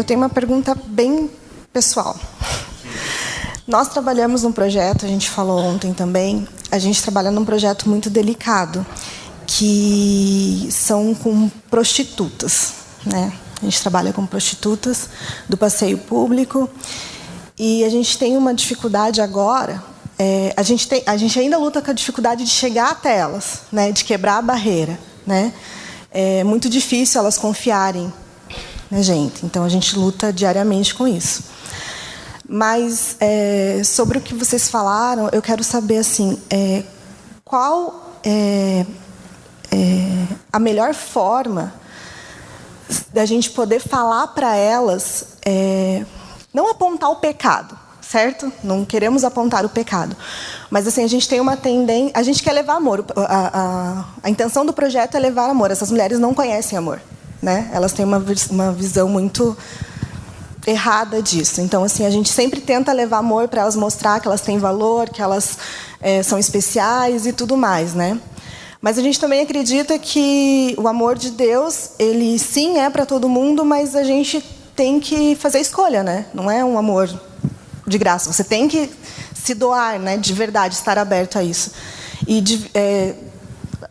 eu tenho uma pergunta bem pessoal. Nós trabalhamos num projeto, a gente falou ontem também, a gente trabalha num projeto muito delicado, que são com prostitutas, né? A gente trabalha com prostitutas do passeio público e a gente tem uma dificuldade agora, a gente ainda luta com a dificuldade de chegar até elas, né? De quebrar a barreira, né? É muito difícil elas confiarem na gente, então a gente luta diariamente com isso. Mas, sobre o que vocês falaram, eu quero saber assim, qual é a melhor forma da gente poder falar para elas, não apontar o pecado, certo? Não queremos apontar o pecado. Mas assim, a gente tem uma tendência, a gente quer levar amor. A intenção do projeto é levar amor. Essas mulheres não conhecem amor, né? Elas têm uma visão muito errada disso. Então, assim, a gente sempre tenta levar amor para elas, mostrar que elas têm valor, que elas são especiais e tudo mais, né? Mas a gente também acredita que o amor de Deus, ele sim é para todo mundo, mas a gente tem que fazer escolha, né? Não é um amor de graça. Você tem que se doar, né? De verdade, estar aberto a isso. E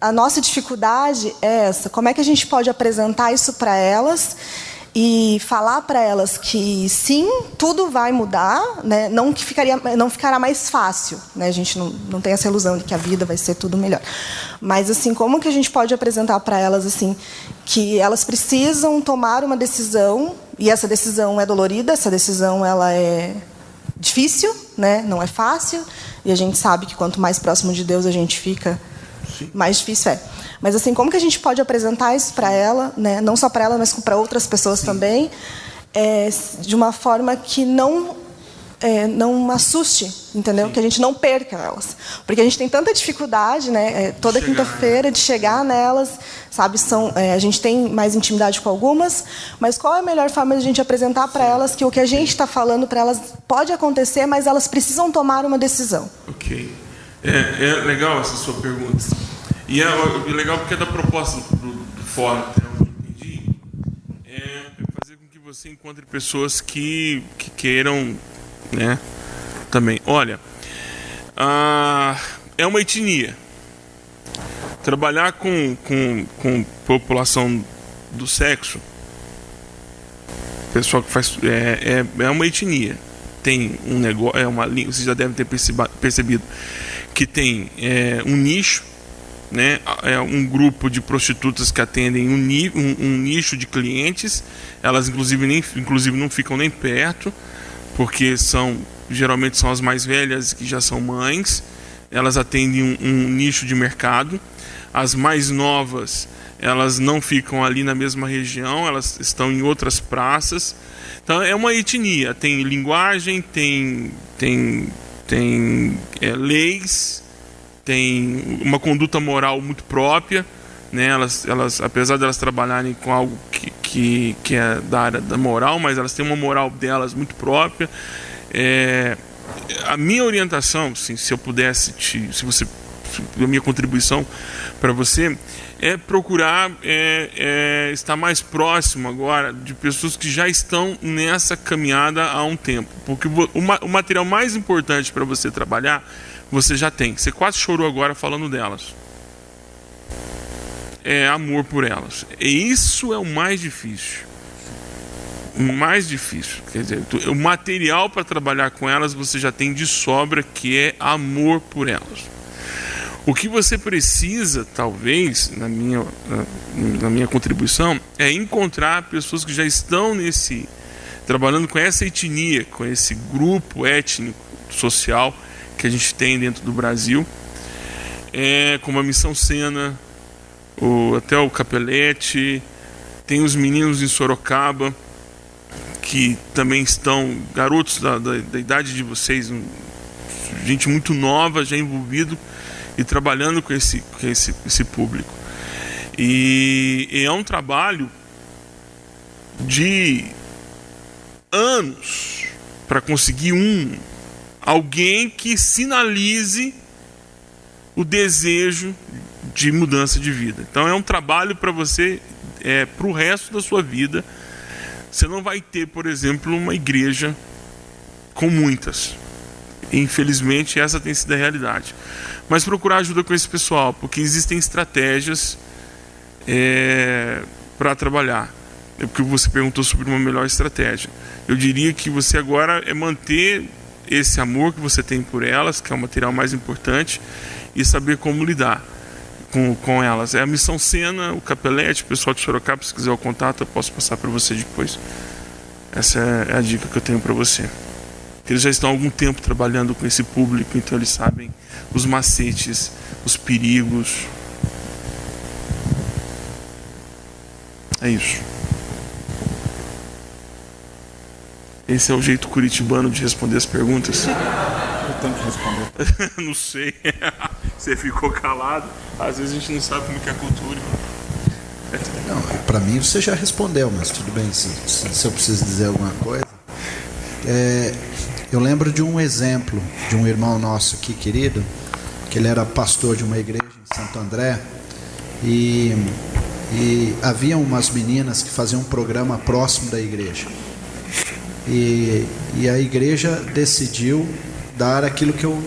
a nossa dificuldade é essa. Como é que a gente pode apresentar isso para elas e falar para elas que sim, tudo vai mudar, né? Não ficará mais fácil, né? A gente não tem essa ilusão de que a vida vai ser tudo melhor. Mas assim, como que a gente pode apresentar para elas assim que elas precisam tomar uma decisão, e essa decisão é dolorida, essa decisão ela é difícil, né? Não é fácil, e a gente sabe que quanto mais próximo de Deus a gente fica, mais difícil é. Mas assim, como que a gente pode apresentar isso para ela, né? Não só para ela, mas para outras pessoas também, de uma forma que não assuste, entendeu? Que a gente não perca elas, porque a gente tem tanta dificuldade, né? Toda quinta-feira de chegar nelas, sabe? A gente tem mais intimidade com algumas, mas qual é a melhor forma de a gente apresentar para elas que o que a gente está falando para elas pode acontecer, mas elas precisam tomar uma decisão? Ok, é legal essa sua pergunta. E é legal porque é da proposta do fórum, até onde eu entendi, é fazer com que você encontre pessoas que queiram, né, também. Olha, é uma etnia. Trabalhar com população do sexo, pessoal que faz, é uma etnia. Tem um negócio, uma língua, vocês já devem ter percebido que tem um nicho, né? É um grupo de prostitutas que atendem um nicho de clientes. Elas inclusive não ficam nem perto, porque geralmente são as mais velhas que já são mães. Elas atendem um nicho de mercado. As mais novas, elas não ficam ali na mesma região, elas estão em outras praças. Então é uma etnia, tem linguagem, tem leis, tem uma conduta moral muito própria, né? Elas, apesar de elas trabalharem com algo que é da área da moral, mas elas têm uma moral delas muito própria. A minha orientação, assim, se eu pudesse, a minha contribuição para você é procurar estar mais próximo agora de pessoas que já estão nessa caminhada há um tempo, porque o material mais importante para você trabalhar você já tem. Você quase chorou agora falando delas. É amor por elas. E isso é o mais difícil. O mais difícil. Quer dizer, o material para trabalhar com elas você já tem de sobra, que é amor por elas. O que você precisa, talvez, na minha contribuição, é encontrar pessoas que já estão trabalhando com essa etnia, com esse grupo étnico, social que a gente tem dentro do Brasil, como a Missão Sena, até o Capelete, tem os meninos em Sorocaba, que também estão, garotos da idade de vocês, gente muito nova, já envolvido e trabalhando com esse público. E é um trabalho de anos para conseguir alguém que sinalize o desejo de mudança de vida. Então é um trabalho para você, para o resto da sua vida, Você não vai ter, por exemplo, uma igreja com muitas. Infelizmente, essa tem sido a realidade. Mas procurar ajuda com esse pessoal, porque existem estratégias para trabalhar. É porque você perguntou sobre uma melhor estratégia. Eu diria que você agora é manter esse amor que você tem por elas, que é o material mais importante, e saber como lidar com elas. É a Missão Sena, o Capelete, o pessoal de Sorocaba, se quiser o contato, eu posso passar para você depois. Essa é a dica que eu tenho para você. Eles já estão há algum tempo trabalhando com esse público, então eles sabem os macetes, os perigos. É isso. Esse é o jeito curitibano de responder as perguntas? Eu tenho que responder. Não sei. Você ficou calado. Às vezes a gente não sabe como que é a cultura. Não, para mim você já respondeu, mas tudo bem, se eu preciso dizer alguma coisa. Eu lembro de um exemplo de um irmão nosso aqui, querido, que ele era pastor de uma igreja em Santo André, e havia umas meninas que faziam um programa próximo da igreja. E a igreja decidiu dar aquilo que eu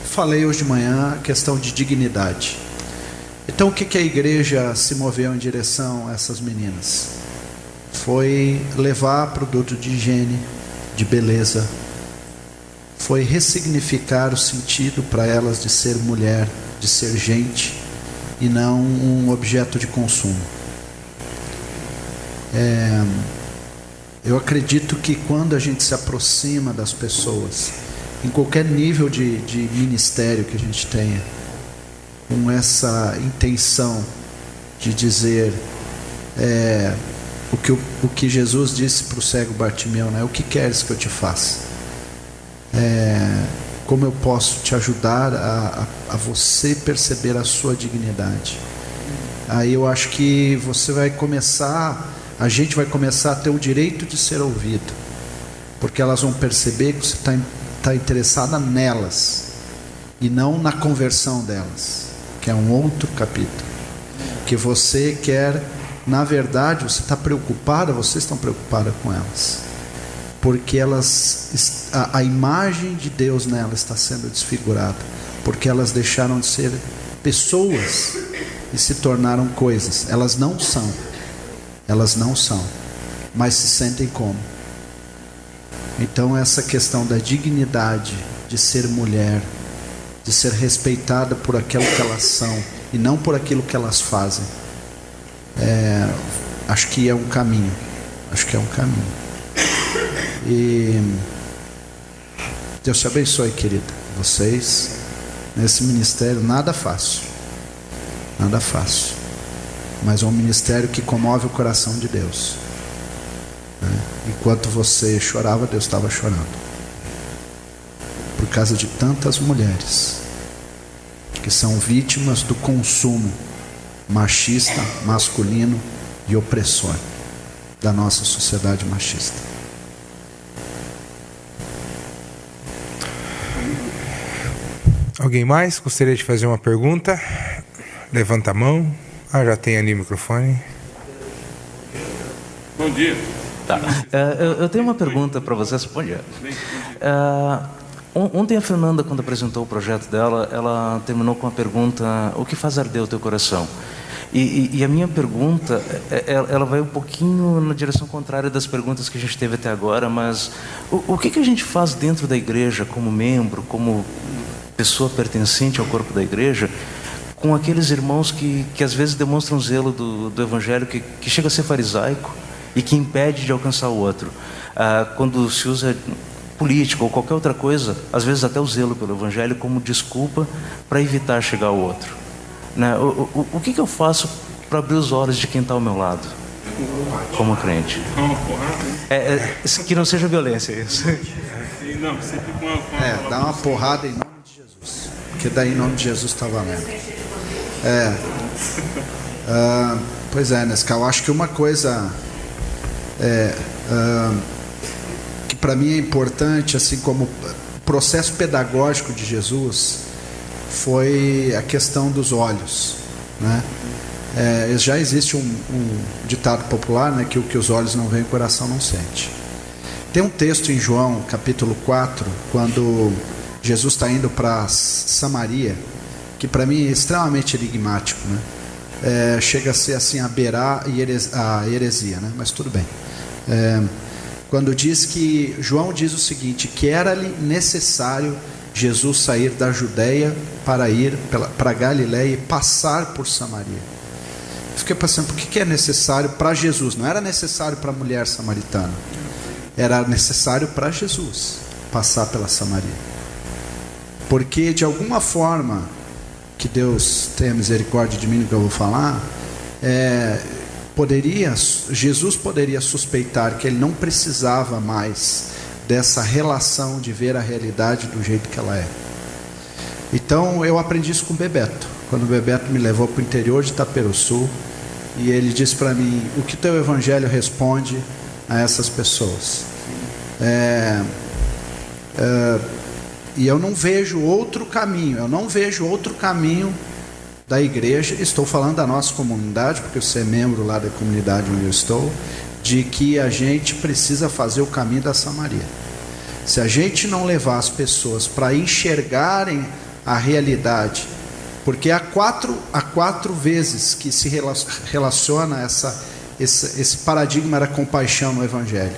falei hoje de manhã, a questão de dignidade. Então o que a igreja se moveu em direção a essas meninas? Foi levar produto de higiene, de beleza, foi ressignificar o sentido para elas de ser mulher, de ser gente, e não um objeto de consumo. Eu acredito que quando a gente se aproxima das pessoas, em qualquer nível de ministério que a gente tenha, com essa intenção de dizer o que Jesus disse para o cego Bartimeu, né? O que queres que eu te faça? Como eu posso te ajudar a você perceber a sua dignidade? Aí eu acho que a gente vai começar a ter o direito de ser ouvido, porque elas vão perceber que você está interessada nelas e não na conversão delas, que é um outro capítulo, que você quer, na verdade, você está preocupada, vocês estão preocupadas com elas, porque a imagem de Deus nelas está sendo desfigurada, porque elas deixaram de ser pessoas e se tornaram coisas. Elas não são, mas se sentem como. Então essa questão da dignidade de ser mulher, de ser respeitada por aquilo que elas são e não por aquilo que elas fazem, acho que é um caminho. E Deus te abençoe, querida. Vocês nesse ministério, nada fácil, mas é um ministério que comove o coração de Deus, né? Enquanto você chorava, Deus estava chorando por causa de tantas mulheres que são vítimas do consumo machista, masculino e opressor da nossa sociedade machista. Alguém mais gostaria de fazer uma pergunta? Levanta a mão. Já tem ali o microfone. Bom dia. Tá. Eu tenho uma pergunta para vocês. Bom dia. Ontem a Fernanda, quando apresentou o projeto dela, ela terminou com a pergunta: o que faz arder o teu coração? E a minha pergunta, ela vai um pouquinho na direção contrária das perguntas que a gente teve até agora, mas o que a gente faz dentro da igreja, como membro, como pessoa pertencente ao corpo da igreja, com aqueles irmãos que às vezes demonstram zelo do evangelho, que chega a ser farisaico e que impede de alcançar o outro? Quando se usa política ou qualquer outra coisa, às vezes até o zelo pelo evangelho como desculpa para evitar chegar ao outro, né? O que eu faço para abrir os olhos de quem está ao meu lado, como crente? Que não seja violência, isso. Não, você fica dá uma porrada em nome de Jesus, porque daí em nome de Jesus está valendo. Pois é, Nescau, acho que uma coisa que para mim é importante, assim como o processo pedagógico de Jesus, foi a questão dos olhos, né? Já existe um ditado popular, né, que o que os olhos não veem, o coração não sente. Tem um texto em João, capítulo 4, quando Jesus está indo para Samaria, que para mim é extremamente enigmático, né? Chega a ser assim, a beirar a heresia, né? Mas tudo bem. Quando diz que, João diz o seguinte, que era-lhe necessário Jesus sair da Judeia para ir para Galiléia e passar por Samaria. Fiquei pensando, por que é necessário para Jesus? Não era necessário para a mulher samaritana. Era necessário para Jesus passar pela Samaria. Porque de alguma forma, que Deus tenha misericórdia de mim no que eu vou falar, Jesus poderia suspeitar que ele não precisava mais dessa relação de ver a realidade do jeito que ela é. Então eu aprendi isso com o Bebeto, quando o Bebeto me levou para o interior de Itaperuçu, e ele disse para mim, o que teu evangelho responde a essas pessoas? E eu não vejo outro caminho, da igreja, estou falando da nossa comunidade, porque você é membro lá da comunidade onde eu estou, de que a gente precisa fazer o caminho da Samaria. Se a gente não levar as pessoas para enxergarem a realidade, porque há quatro vezes que se relaciona esse paradigma da compaixão no Evangelho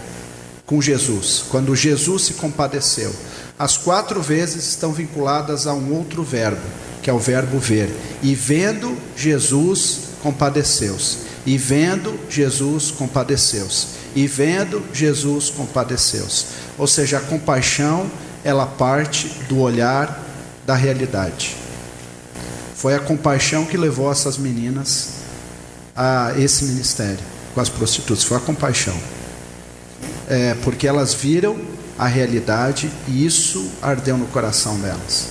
com Jesus, quando Jesus se compadeceu. As 4 vezes estão vinculadas a um outro verbo, que é o verbo ver. E vendo Jesus, compadeceu-se. E vendo Jesus, compadeceu-se. E vendo Jesus, compadeceu-se. Ou seja, a compaixão, ela parte do olhar da realidade. Foi a compaixão que levou essas meninas a esse ministério com as prostitutas. Foi a compaixão. Porque elas viram a realidade e isso ardeu no coração delas.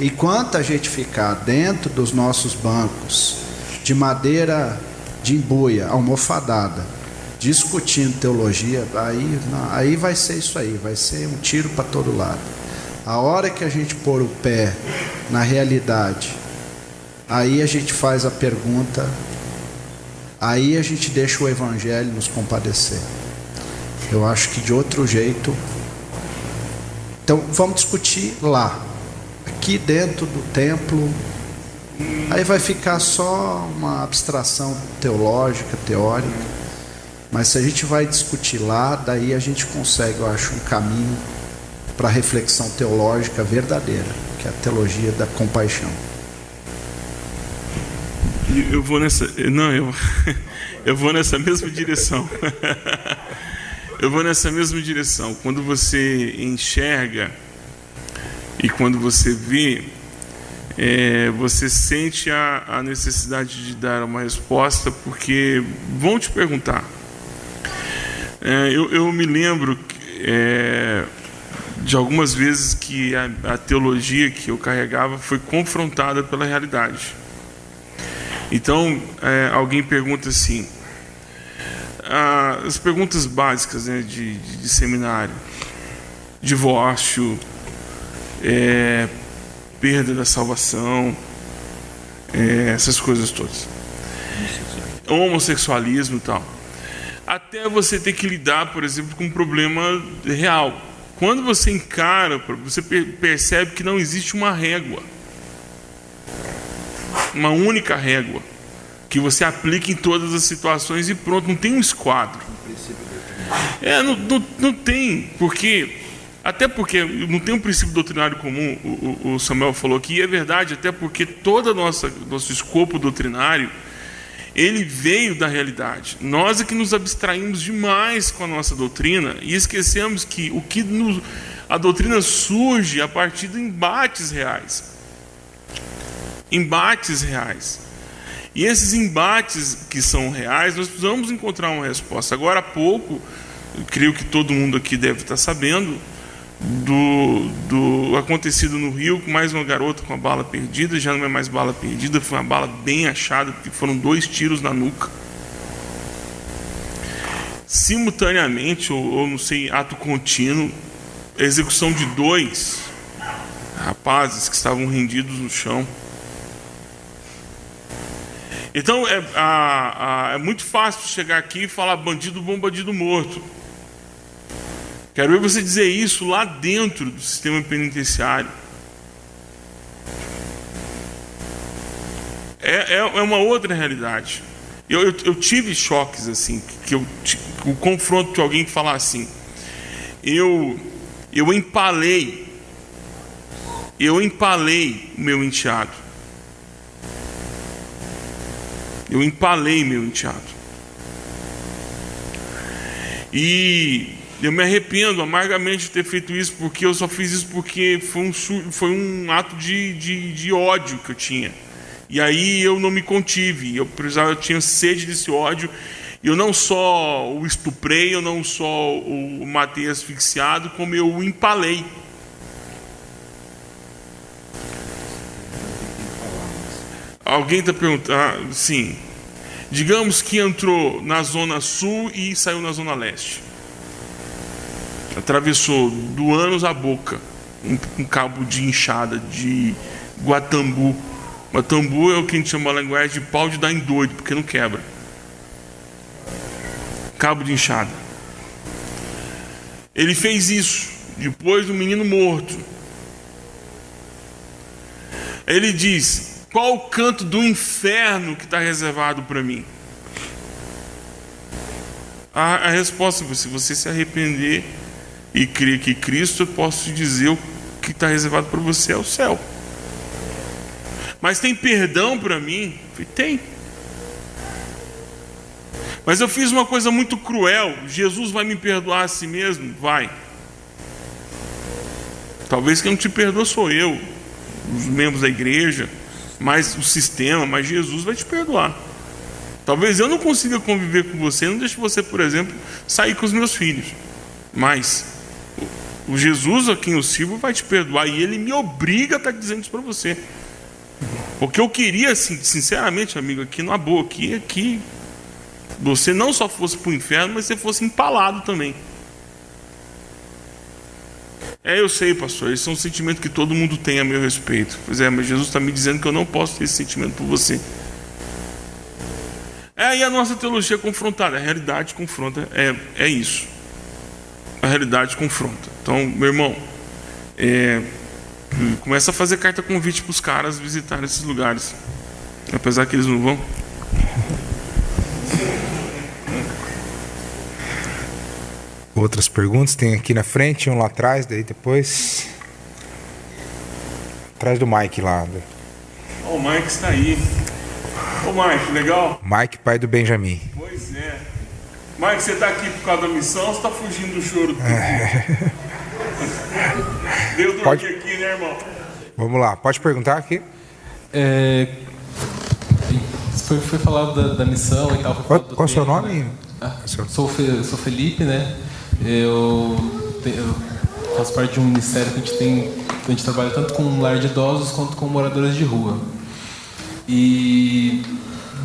Enquanto a gente ficar dentro dos nossos bancos de madeira de embuia, almofadada, discutindo teologia, aí vai ser isso aí, vai ser um tiro para todo lado. A hora que a gente pôr o pé na realidade, aí a gente faz a pergunta, aí a gente deixa o Evangelho nos compadecer. Eu acho que de outro jeito. Então vamos discutir lá. Aqui dentro do templo, aí vai ficar só uma abstração teológica, teórica. Mas se a gente vai discutir lá, daí a gente consegue, eu acho, um caminho para a reflexão teológica verdadeira, que é a teologia da compaixão. Eu vou nessa. Não, eu vou nessa mesma direção. Eu vou nessa mesma direção. Quando você enxerga e quando você vê, você sente a necessidade de dar uma resposta, porque vão te perguntar. Eu me lembro de algumas vezes que a teologia que eu carregava foi confrontada pela realidade. Então, alguém pergunta assim, as perguntas básicas, né, de seminário, divórcio, perda da salvação, essas coisas todas, homossexualismo e tal, até você ter que lidar, por exemplo, com um problema real. Quando você encara, você percebe que não existe uma régua, uma única régua que você aplica em todas as situações e pronto, não tem um esquadro. Não tem, até porque não tem um princípio doutrinário comum, o Samuel falou aqui, e é verdade, até porque todo nosso escopo doutrinário, ele veio da realidade. Nós é que nos abstraímos demais com a nossa doutrina e esquecemos que a doutrina surge a partir de embates reais. Embates reais. E esses embates que são reais, nós precisamos encontrar uma resposta. Agora há pouco, eu creio que todo mundo aqui deve estar sabendo do acontecido no Rio, com mais uma garota com a bala perdida. Já não é mais bala perdida, foi uma bala bem achada, porque foram 2 tiros na nuca. Simultaneamente, ou não sei, ato contínuo, a execução de 2 rapazes que estavam rendidos no chão. Então é muito fácil chegar aqui e falar bandido bom, bandido morto. Quero ver você dizer isso lá dentro do sistema penitenciário. É uma outra realidade. Eu tive choques assim, o confronto de alguém que falar assim. Eu empalei o meu enteado. Eu empalei meu enteado. E eu me arrependo amargamente de ter feito isso, porque eu só fiz isso porque foi um ato de ódio que eu tinha. E aí eu não me contive, eu tinha sede desse ódio. Eu não só o estuprei, eu não só o matei asfixiado, como eu o empalei. Alguém está perguntando, sim. Digamos que entrou na zona sul e saiu na zona leste. Atravessou do ânus à boca um cabo de inchada de Guatambu. Guatambu é o que a gente chama na linguagem de pau de dar em doido, porque não quebra. Cabo de inchada. Ele fez isso depois do menino morto. Ele diz: qual o canto do inferno que está reservado para mim? A resposta, se você se arrepender e crer que Cristo, eu posso te dizer o que está reservado para você é o céu. Mas tem perdão para mim? Tem. Mas eu fiz uma coisa muito cruel. Jesus vai me perdoar a si mesmo? Vai. Talvez quem não te perdoa sou eu, os membros da igreja, mas o sistema, mas Jesus vai te perdoar. Talvez eu não consiga conviver com você, não deixe você, por exemplo, sair com os meus filhos. Mas o Jesus a quem eu sirvo vai te perdoar, e ele me obriga a estar dizendo isso para você. Porque eu queria, assim, sinceramente, amigo, aqui numa boa, aqui você não só fosse para o inferno, mas você fosse empalado também. Eu sei, pastor, esse é um sentimento que todo mundo tem a meu respeito. Pois é, mas Jesus está me dizendo que eu não posso ter esse sentimento por você. E a nossa teologia é confrontada, a realidade confronta, é isso. A realidade confronta. Então, meu irmão, começa a fazer carta convite para os caras visitarem esses lugares, apesar que eles não vão. Outras perguntas tem aqui na frente, um lá atrás, daí depois atrás do Mike lá. O Mike está aí. Ô Mike, legal? Mike, pai do Benjamin. Pois é. Mike, você está aqui por causa da missão ou você está fugindo do choro? Veio dormir aqui, né, irmão? Vamos lá, pode perguntar aqui. Foi falado da missão e tal. Qual é o seu nome? Sou Felipe, né? Eu faço parte de um ministério que a gente trabalha tanto com um lar de idosos quanto com moradores de rua. E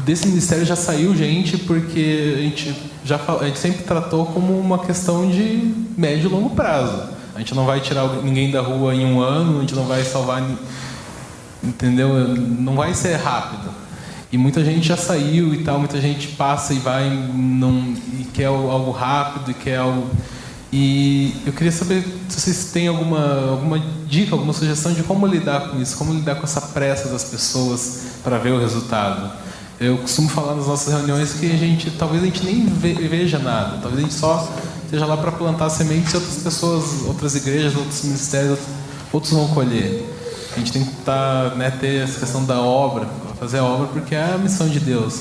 desse ministério já saiu gente porque a gente sempre tratou como uma questão de médio e longo prazo. A gente não vai tirar ninguém da rua em um ano, a gente não vai salvar, entendeu? Não vai ser rápido. E muita gente já saiu e tal, muita gente passa e vai e quer algo rápido e quer algo... E eu queria saber se vocês têm alguma dica, alguma sugestão de como lidar com isso, como lidar com essa pressa das pessoas para ver o resultado. Eu costumo falar nas nossas reuniões que talvez a gente nem veja nada, talvez a gente só esteja lá para plantar sementes e outras pessoas, outras igrejas, outros ministérios, outros vão colher. A gente tem que ter essa questão da obra, fazer a obra porque é a missão de Deus.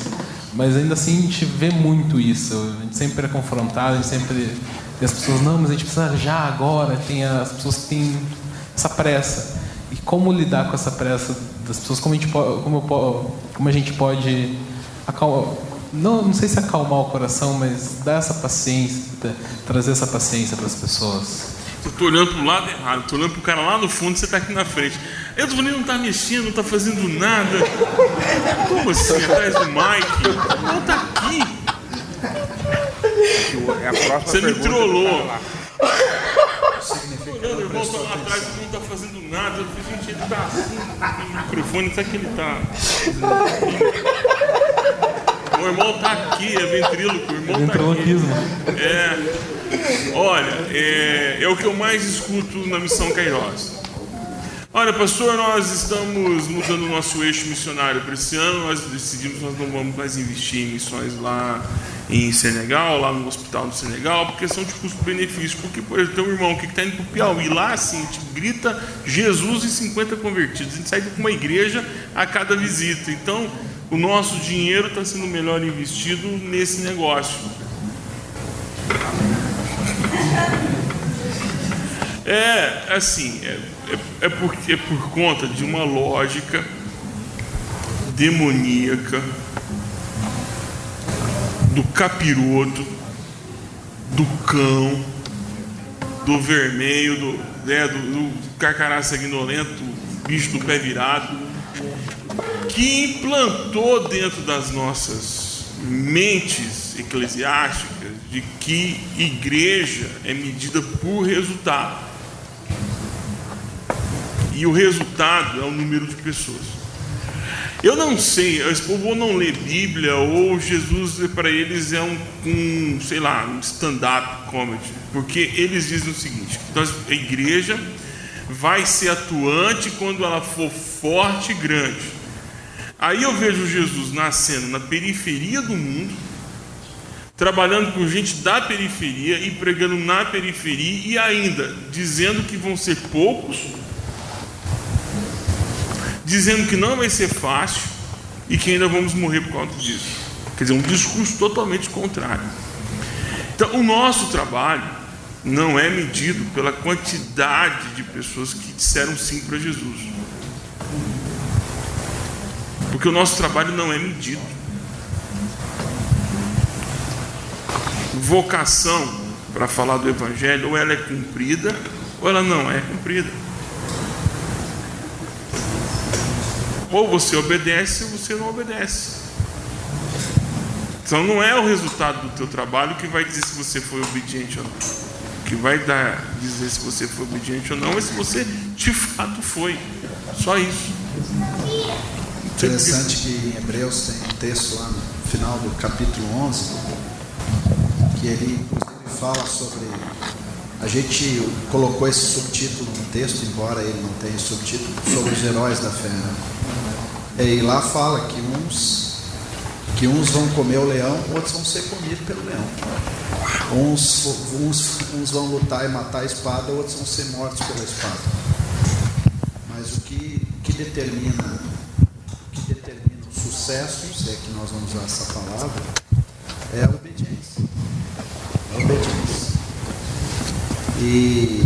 Mas ainda assim a gente vê muito isso, a gente sempre é confrontado, a gente sempre... E as pessoas, não, mas a gente precisa já agora, tem as pessoas que têm essa pressa. E como lidar com essa pressa das pessoas, como a gente pode acalmar, não sei se acalmar o coração, mas dar essa paciência, trazer essa paciência para as pessoas. Eu estou olhando para o lado errado, estou olhando para o cara lá no fundo, você está aqui na frente. Eu estou falando, não está mexendo, não está fazendo nada. Como assim, atrás do Mike? Não, está aqui. Você me trollou. O irmão está lá atrás, ele não está fazendo nada. Eu falei, gente, ele está assim, no microfone, sabe que ele está... O irmão tá aqui, é ventríloco, o irmão tá aqui. Olha, é o que eu mais escuto na Missão Kairos. Olha, pastor, nós estamos mudando o nosso eixo missionário para esse ano. Nós decidimos que nós não vamos mais investir em missões lá em Senegal, lá no hospital do Senegal, por questão de custo-benefício. Porque, por exemplo, tem um irmão aqui que está indo para o Piauí, lá assim, a gente grita Jesus e 50 convertidos. A gente sai com uma igreja a cada visita. Então, o nosso dinheiro está sendo melhor investido nesse negócio. É por conta de uma lógica demoníaca do capiroto, do cão, do vermelho, do carcará sanguinolento, do bicho do pé virado, que implantou dentro das nossas mentes eclesiásticas de que igreja é medida por resultado. E o resultado é o número de pessoas. Eu não sei, esse povo não lê Bíblia, ou Jesus para eles é um stand-up comedy, porque eles dizem o seguinte: que a igreja vai ser atuante quando ela for forte e grande. Aí eu vejo Jesus nascendo na periferia do mundo, trabalhando com gente da periferia e pregando na periferia, e ainda dizendo que vão ser poucos, dizendo que não vai ser fácil e que ainda vamos morrer por causa disso. Quer dizer, um discurso totalmente contrário. Então, o nosso trabalho não é medido pela quantidade de pessoas que disseram sim para Jesus, porque o nosso trabalho não é medido. Vocação para falar do Evangelho, ou ela é cumprida ou ela não é cumprida. Ou você obedece ou você não obedece. Então não é o resultado do teu trabalho que vai dizer se você foi obediente ou não. O que vai dizer se você foi obediente ou não é se você de fato foi. Só isso. Interessante que em Hebreus tem um texto lá no final do capítulo 11 que ele inclusive fala sobre... A gente colocou esse subtítulo no texto, embora ele não tenha subtítulo, sobre os heróis da fé, né? E lá fala que uns vão comer o leão, outros vão ser comidos pelo leão. Uns vão lutar e matar a espada, outros vão ser mortos pela espada. Mas o que determina o sucesso, se é que nós vamos usar essa palavra, é a obediência. É a obediência. E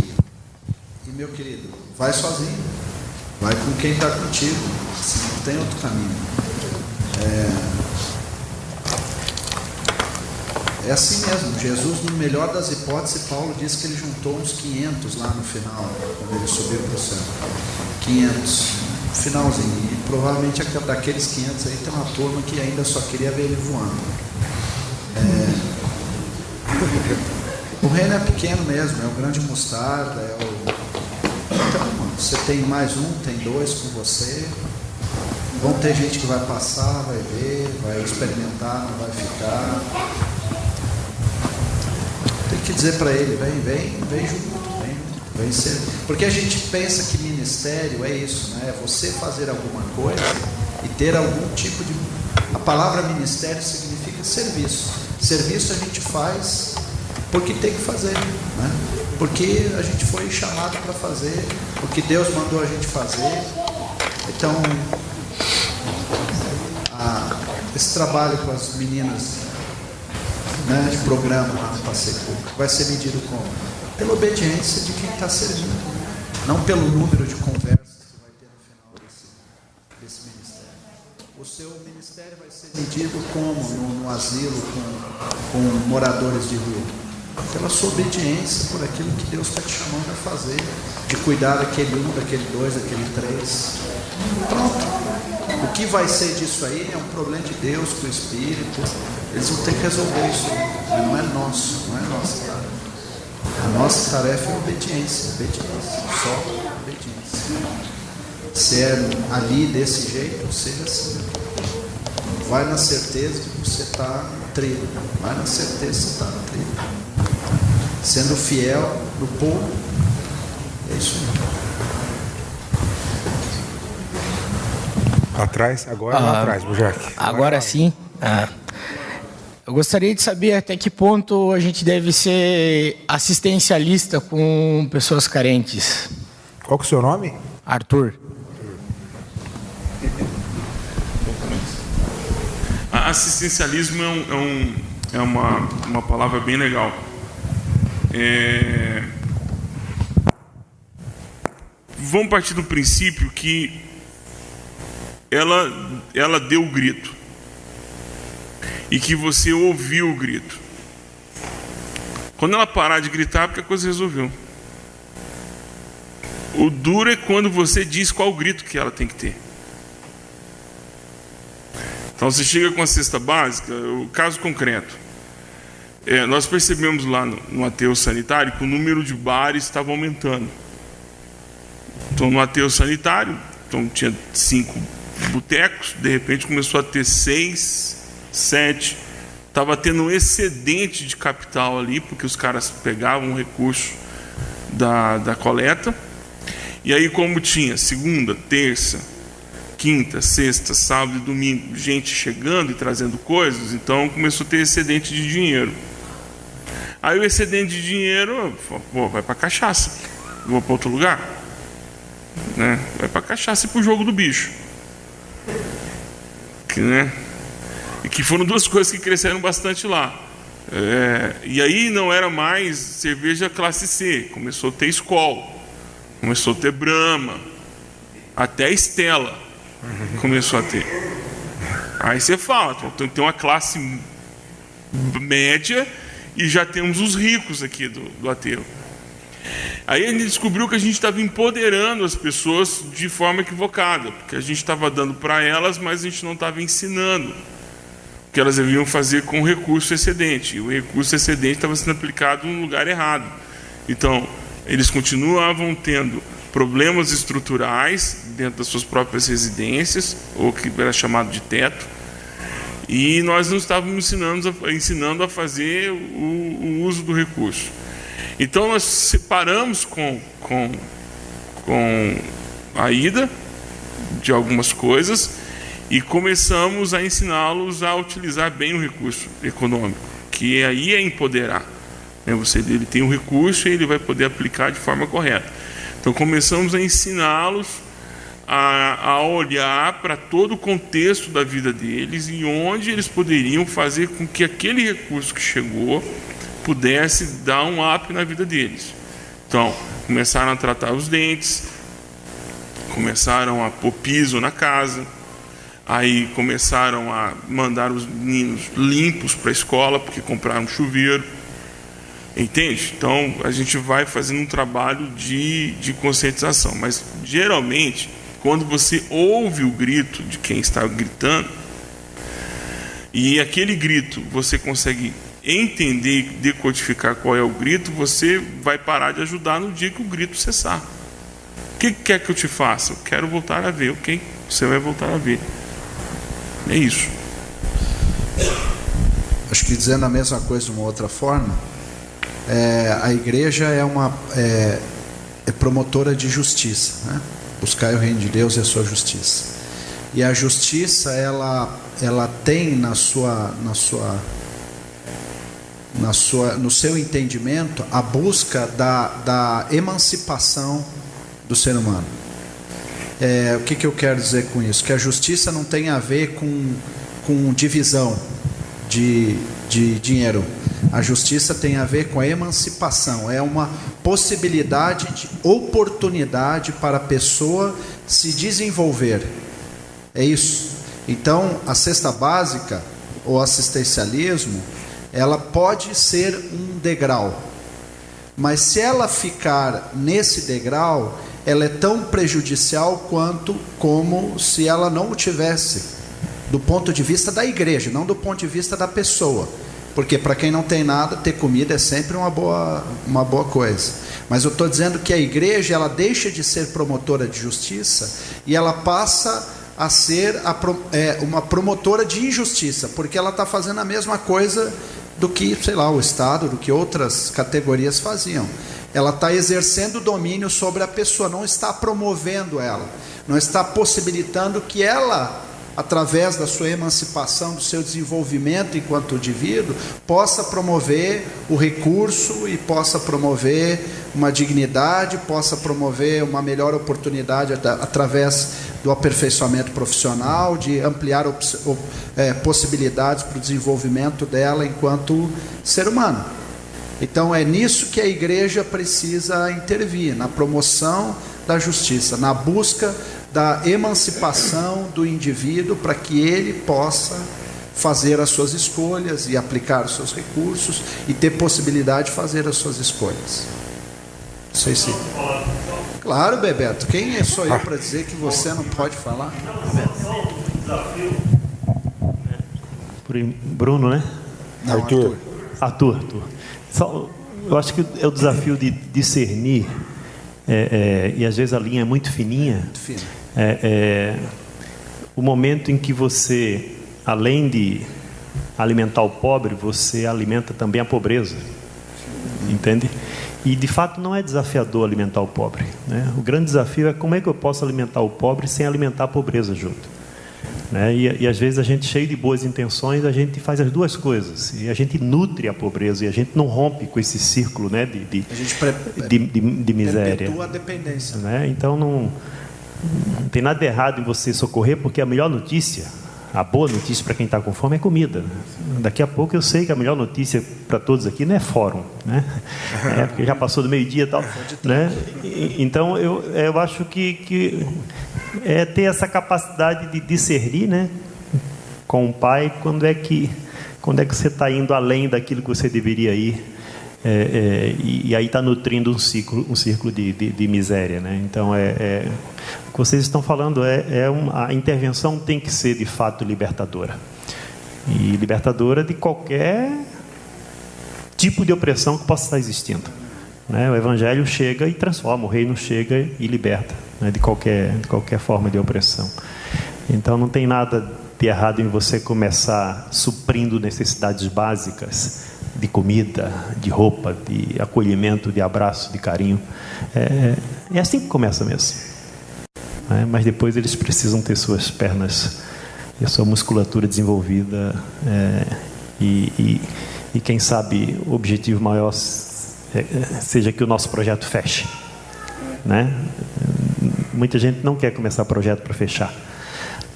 meu querido, vai sozinho, vai com quem está contigo, não tem outro caminho. É assim mesmo. Jesus, no melhor das hipóteses, Paulo diz que ele juntou uns 500 lá no final, quando ele subiu para o céu. 500, finalzinho. E provavelmente daqueles 500 aí tem uma turma que ainda só queria ver ele voando. O reino é pequeno mesmo, é o grande mostarda, Então, mano, você tem mais um, tem dois com você. Vão ter gente que vai passar, vai ver, vai experimentar, não vai ficar. Tem que dizer para ele, vem junto, vem ser. Porque a gente pensa que ministério é isso, né? É você fazer alguma coisa e ter algum tipo de... A palavra ministério significa serviço. Serviço a gente faz porque tem que fazer, né? Porque a gente foi chamado para fazer, porque Deus mandou a gente fazer. Então, esse trabalho com as meninas, né, de programa lá no Passeio Público vai ser medido como? Pela obediência de quem está servindo, não pelo número de conversas que vai ter no final desse ministério. O seu ministério vai ser medido como no asilo com moradores de rua? Pela sua obediência, por aquilo que Deus está te chamando a fazer, de cuidar daquele 1, daquele 2, daquele 3. Pronto. O que vai ser disso aí é um problema de Deus com o Espírito. Eles vão ter que resolver isso, mas não é nosso, não é nossa tarefa. A nossa tarefa é obediência, só obediência. Se é ali desse jeito, seja assim. vai na certeza de que você está no trilho. Vai na certeza que você está no trilho. Sendo fiel no pouco. É isso aí. Atrás, agora lá atrás, Bujac. Agora sim. Eu gostaria de saber até que ponto a gente deve ser assistencialista com pessoas carentes. Qual que é o seu nome? Arthur. Assistencialismo é uma palavra bem legal. Vamos partir do princípio que ela deu o grito e que você ouviu o grito. Quando ela parar de gritar, porque a coisa resolveu. O duro é quando você diz qual o grito que ela tem que ter. Então você chega com a cesta básica, o caso concreto. Nós percebemos lá no aterro sanitário que o número de bares estava aumentando. Então no aterro sanitário, tinha 5 botecos, de repente começou a ter 6, 7. Estava tendo um excedente de capital ali, porque os caras pegavam o recurso da coleta. E aí, como tinha segunda, terça, quinta, sexta, sábado e domingo, gente chegando e trazendo coisas, então começou a ter excedente de dinheiro. Aí o excedente de dinheiro, vai para cachaça, vou para outro lugar, né? Vai para cachaça e para o jogo do bicho, e que foram 2 coisas que cresceram bastante lá. E aí não era mais cerveja classe C, começou a ter Skol, começou a ter Brahma, até Stella começou a ter. Aí você fala, tem uma classe média e já temos os ricos aqui do aterro. Aí a gente descobriu que a gente estava empoderando as pessoas de forma equivocada, porque a gente estava dando para elas, mas a gente não estava ensinando o que elas deviam fazer com o recurso excedente. E o recurso excedente estava sendo aplicado no lugar errado. Então, eles continuavam tendo problemas estruturais dentro das suas próprias residências, ou que era chamado de teto, e nós não estávamos ensinando a fazer o uso do recurso. Então nós separamos com a ida de algumas coisas e começamos a ensiná-los a utilizar bem o recurso econômico, que aí é empoderar. Ele tem um recurso e ele vai poder aplicar de forma correta. Então começamos a ensiná-los a olhar para todo o contexto da vida deles e onde eles poderiam fazer com que aquele recurso que chegou pudesse dar um up na vida deles. Então começaram a tratar os dentes, começaram a pôr piso na casa, aí começaram a mandar os meninos limpos para a escola porque compraram um chuveiro. Entende? Então a gente vai fazendo um trabalho de conscientização, mas geralmente quando você ouve o grito de quem está gritando e aquele grito você consegue entender e decodificar qual é o grito, você vai parar de ajudar no dia que o grito cessar. O que quer que eu te faça? Eu quero voltar a ver. Ok? Você vai voltar a ver. É isso. Acho que dizendo a mesma coisa de uma outra forma, a igreja é promotora de justiça, né? Buscar o reino de Deus e a sua justiça. E a justiça ela tem no seu entendimento a busca da emancipação do ser humano. O que eu quero dizer com isso? Que a justiça não tem a ver com divisão de dinheiro. A justiça tem a ver com a emancipação. É uma possibilidade de oportunidade para a pessoa se desenvolver. É isso. Então, a cesta básica ou assistencialismo, ela pode ser um degrau. Mas se ela ficar nesse degrau, ela é tão prejudicial como se ela não o tivesse, do ponto de vista da igreja, não do ponto de vista da pessoa. Porque para quem não tem nada, ter comida é sempre uma boa coisa. Mas eu estou dizendo que a igreja ela deixa de ser promotora de justiça e ela passa a ser uma promotora de injustiça, porque ela está fazendo a mesma coisa do que, sei lá, o Estado, do que outras categorias faziam. Ela está exercendo domínio sobre a pessoa, não está promovendo ela, não está possibilitando que ela, através da sua emancipação, do seu desenvolvimento enquanto indivíduo, possa promover o recurso e possa promover uma dignidade, possa promover uma melhor oportunidade através do aperfeiçoamento profissional, de ampliar possibilidades para o desenvolvimento dela enquanto ser humano. Então é nisso que a igreja precisa intervir, na promoção da justiça, na busca da emancipação do indivíduo para que ele possa fazer as suas escolhas e aplicar os seus recursos e ter possibilidade de fazer as suas escolhas. Não sei se... Claro, Bebeto, quem sou eu para dizer que você não pode falar? Bruno, né? Não, Arthur. Eu acho que é o desafio de discernir, e às vezes a linha é muito fininha. Muito fina. O momento em que você, além de alimentar o pobre, você alimenta também a pobreza, entende? E de fato não é desafiador alimentar o pobre, né? O grande desafio é como é que eu posso alimentar o pobre sem alimentar a pobreza junto, né? E às vezes a gente, cheio de boas intenções, a gente faz as duas coisas, e a gente nutre a pobreza e a gente não rompe com esse círculo, né, de miséria, perpetua a dependência, né? Então não tem nada errado em você socorrer, porque a melhor notícia, a boa notícia para quem está com fome é comida. Daqui a pouco eu sei que a melhor notícia para todos aqui não é fórum, né? Porque já passou do meio-dia e tal, né? Então eu acho que é ter essa capacidade de discernir, né, com o pai, quando é que você está indo além daquilo que você deveria ir, e aí está nutrindo um círculo de miséria, né? Então o que vocês estão falando a intervenção tem que ser de fato libertadora, e libertadora de qualquer tipo de opressão que possa estar existindo, né? O Evangelho chega e transforma, o reino chega e liberta, né, de qualquer forma de opressão. Então não tem nada de errado em você começar suprindo necessidades básicas de comida, de roupa, de acolhimento, de abraço, de carinho. É assim que começa mesmo, né? Mas depois eles precisam ter suas pernas e a sua musculatura desenvolvida, e quem sabe o objetivo maior seja que o nosso projeto feche, né? Muita gente não quer começar projeto para fechar,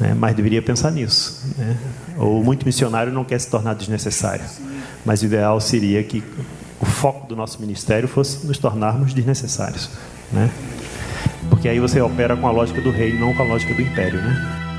né? Mas deveria pensar nisso, né? Ou muito missionário não quer se tornar desnecessário, mas o ideal seria que o foco do nosso ministério fosse nos tornarmos desnecessários, né? Porque aí você opera com a lógica do reino, não com a lógica do império, né?